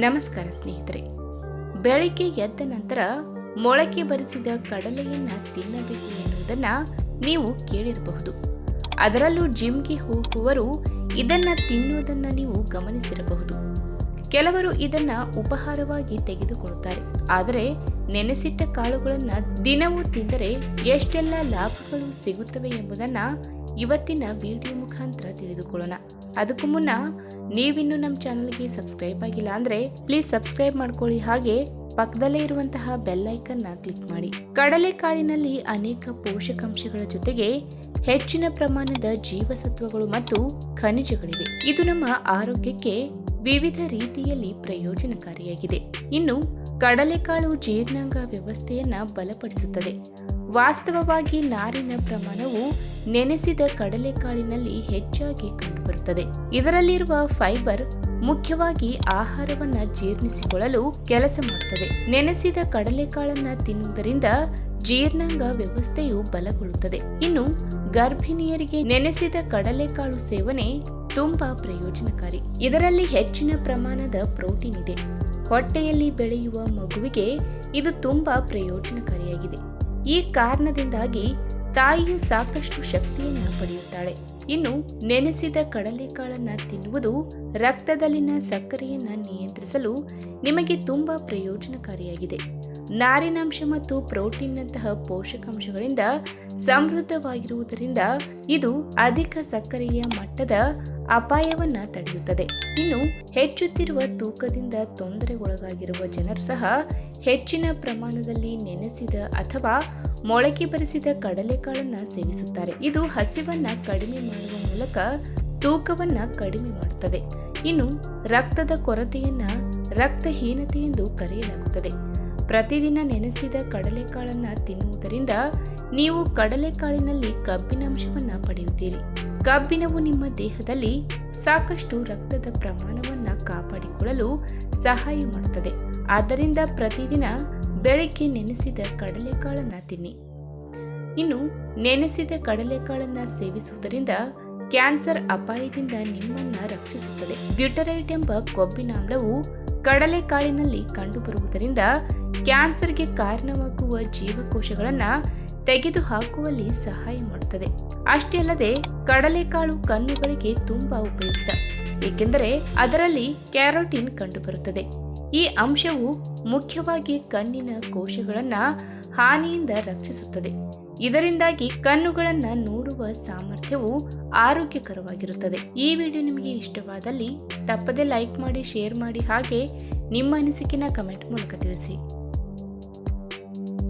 ನಮಸ್ಕಾರ ಸ್ನೇಹಿತರೆ. ಬೆಳಿಗ್ಗೆ ಎದ್ದ ನಂತರ ಮೊಳಕೆ ಬರಿಸಿದ ಕಡಲೆಯನ್ನ ತಿನ್ನಬೇಕು ಎನ್ನುವುದನ್ನ ನೀವು ಕೇಳಿರಬಹುದು. ಅದರಲ್ಲೂ ಜಿಮ್ಗೆ ಹೋಗುವವರು ಇದನ್ನ ತಿನ್ನುವುದನ್ನ ನೀವು ಗಮನಿಸಿರಬಹುದು. ಕೆಲವರು ಇದನ್ನ ಉಪಹಾರವಾಗಿ ತೆಗೆದುಕೊಳ್ಳುತ್ತಾರೆ. ಆದರೆ ನೆನೆಸಿಟ್ಟ ಕಾಳುಗಳನ್ನ ದಿನವೂ ತಿಂದರೆ ಎಷ್ಟೆಲ್ಲ ಲಾಭಗಳು ಸಿಗುತ್ತವೆ ಎಂಬುದನ್ನ ಇವತ್ತಿನ ವಿಡಿಯೋ ಮುಖಾಂತರ ತಿಳಿದುಕೊಳ್ಳೋಣ. ಅದಕ್ಕೂ ಮುನ್ನ ನೀವಿನ್ನು ನಮ್ಮ ಚಾನಲ್ಗೆ ಸಬ್ಸ್ಕ್ರೈಬ್ ಆಗಿಲ್ಲ ಅಂದ್ರೆ ಪ್ಲೀಸ್ ಸಬ್ಸ್ಕ್ರೈಬ್ ಮಾಡ್ಕೊಳ್ಳಿ, ಹಾಗೆ ಪಕ್ಕದಲ್ಲೇ ಇರುವಂತಹ ಬೆಲ್ ಐಕನ್ನ ಕ್ಲಿಕ್ ಮಾಡಿ. ಕಡಲೆಕಾಳಿನಲ್ಲಿ ಅನೇಕ ಪೋಷಕಾಂಶಗಳ ಜೊತೆಗೆ ಹೆಚ್ಚಿನ ಪ್ರಮಾಣದ ಜೀವಸತ್ವಗಳು ಮತ್ತು ಖನಿಜಗಳಿವೆ. ಇದು ನಮ್ಮ ಆರೋಗ್ಯಕ್ಕೆ ವಿವಿಧ ರೀತಿಯಲ್ಲಿ ಪ್ರಯೋಜನಕಾರಿಯಾಗಿದೆ. ಇನ್ನು ಕಡಲೆಕಾಳು ಜೀರ್ಣಾಂಗ ವ್ಯವಸ್ಥೆಯನ್ನ ಬಲಪಡಿಸುತ್ತದೆ. ವಾಸ್ತವವಾಗಿ ನಾರಿನ ಪ್ರಮಾಣವು ನೆನೆಸಿದ ಕಡಲೆಕಾಳಿನಲ್ಲಿ ಹೆಚ್ಚಾಗಿ ಕಂಡುಬರುತ್ತದೆ. ಇದರಲ್ಲಿರುವ ಫೈಬರ್ ಮುಖ್ಯವಾಗಿ ಆಹಾರವನ್ನ ಜೀರ್ಣಿಸಿಕೊಳ್ಳಲು ಕೆಲಸ ಮಾಡುತ್ತದೆ. ನೆನೆಸಿದ ಕಡಲೆಕಾಳನ್ನ ತಿನ್ನುವುದರಿಂದ ಜೀರ್ಣಾಂಗ ವ್ಯವಸ್ಥೆಯು ಬಲಗೊಳ್ಳುತ್ತದೆ. ಇನ್ನು ಗರ್ಭಿಣಿಯರಿಗೆ ನೆನೆಸಿದ ಕಡಲೆಕಾಳು ಸೇವನೆ ತುಂಬಾ ಪ್ರಯೋಜನಕಾರಿ. ಇದರಲ್ಲಿ ಹೆಚ್ಚಿನ ಪ್ರಮಾಣದ ಪ್ರೋಟೀನ್ ಇದೆ. ಹೊಟ್ಟೆಯಲ್ಲಿ ಬೆಳೆಯುವ ಮಗುವಿಗೆ ಇದು ತುಂಬಾ ಪ್ರಯೋಜನಕಾರಿಯಾಗಿದೆ. ಈ ಕಾರಣದಿಂದಾಗಿ ತಾಯಿಯು ಸಾಕಷ್ಟು ಶಕ್ತಿಯನ್ನ ಪಡೆಯುತ್ತಾಳೆ. ಇನ್ನು ನೆನೆಸಿದ ಕಡಲೆಕಾಳನ್ನ ತಿನ್ನುವುದು ರಕ್ತದಲ್ಲಿನ ಸಕ್ಕರೆಯನ್ನ ನಿಯಂತ್ರಿಸಲು ನಿಮಗೆ ತುಂಬಾ ಪ್ರಯೋಜನಕಾರಿಯಾಗಿದೆ. ನಾರಿನಾಂಶ ಮತ್ತು ಪ್ರೋಟೀನ್ನಂತಹ ಪೋಷಕಾಂಶಗಳಿಂದ ಸಮೃದ್ಧವಾಗಿರುವುದರಿಂದ ಇದು ಅಧಿಕ ಸಕ್ಕರೆಯ ಮಟ್ಟದ ಅಪಾಯವನ್ನ ತಡೆಯುತ್ತದೆ. ಇನ್ನು ಹೆಚ್ಚುತ್ತಿರುವ ತೂಕದಿಂದ ತೊಂದರೆಗೊಳಗಾಗಿರುವ ಜನರು ಸಹ ಹೆಚ್ಚಿನ ಪ್ರಮಾಣದಲ್ಲಿ ನೆನೆಸಿದ ಅಥವಾ ಮೊಳಕೆ ಬರಿಸಿದ ಕಡಲೆಕಾಳನ್ನ ಸೇವಿಸುತ್ತಾರೆ. ಇದು ಹಸಿವನ್ನ ಕಡಿಮೆ ಮಾಡುವ ಮೂಲಕ ತೂಕವನ್ನ ಕಡಿಮೆ ಮಾಡುತ್ತದೆ. ಇನ್ನು ರಕ್ತದ ಕೊರತೆಯನ್ನ ರಕ್ತಹೀನತೆ ಎಂದು ಕರೆಯಲಾಗುತ್ತದೆ. ಪ್ರತಿದಿನ ನೆನೆಸಿದ ಕಡಲೆಕಾಳನ್ನ ತಿನ್ನುವುದರಿಂದ ನೀವು ಕಡಲೆಕಾಳಿನಲ್ಲಿ ಕಬ್ಬಿನಾಂಶವನ್ನ ಪಡೆಯುತ್ತೀರಿ. ಕಬ್ಬಿಣವು ನಿಮ್ಮ ದೇಹದಲ್ಲಿ ಸಾಕಷ್ಟು ರಕ್ತದ ಪ್ರಮಾಣವನ್ನ ಕಾಪಾಡಿಕೊಳ್ಳಲು ಸಹಾಯ ಮಾಡುತ್ತದೆ. ಆದ್ದರಿಂದ ಪ್ರತಿದಿನ ಬೆಳಗ್ಗೆ ನೆನೆಸಿದ ಕಡಲೆಕಾಳನ್ನ ತಿನ್ನಿ. ಇನ್ನು ನೆನೆಸಿದ ಕಡಲೆಕಾಳನ್ನ ಸೇವಿಸುವುದರಿಂದ ಕ್ಯಾನ್ಸರ್ ಅಪಾಯದಿಂದ ನಿಮ್ಮನ್ನ ರಕ್ಷಿಸುತ್ತದೆ. ಬ್ಯೂಟರೈಟ್ ಎಂಬ ಕೊಬ್ಬಿನಾಮ್ಲವು ಕಡಲೆಕಾಳಿನಲ್ಲಿ ಕಂಡುಬರುವುದರಿಂದ ಕ್ಯಾನ್ಸರ್ಗೆ ಕಾರಣವಾಗುವ ಜೀವಕೋಶಗಳನ್ನ ತೆಗೆದುಹಾಕುವಲ್ಲಿ ಸಹಾಯ ಮಾಡುತ್ತದೆ. ಅಷ್ಟೇ ಅಲ್ಲದೆ ಕಡಲೆಕಾಳು ಕಣ್ಣುಗಳಿಗೆ ತುಂಬಾ ಉಪಯುಕ್ತ, ಏಕೆಂದರೆ ಅದರಲ್ಲಿ ಕ್ಯಾರೋಟಿನ್ ಕಂಡುಬರುತ್ತದೆ. ಈ ಅಂಶವು ಮುಖ್ಯವಾಗಿ ಕಣ್ಣಿನ ಕೋಶಗಳನ್ನ ಹಾನಿಯಿಂದ ರಕ್ಷಿಸುತ್ತದೆ. ಇದರಿಂದಾಗಿ ಕಣ್ಣುಗಳನ್ನ ನೋಡುವ ಸಾಮರ್ಥ್ಯವು ಆರೋಗ್ಯಕರವಾಗಿರುತ್ತದೆ. ಈ ವಿಡಿಯೋ ನಿಮಗೆ ಇಷ್ಟವಾದಲ್ಲಿ ತಪ್ಪದೆ ಲೈಕ್ ಮಾಡಿ, ಶೇರ್ ಮಾಡಿ, ಹಾಗೆ ನಿಮ್ಮ ಅನಿಸಿಕೆನ ಕಮೆಂಟ್ ಮೂಲಕ ತಿಳಿಸಿ.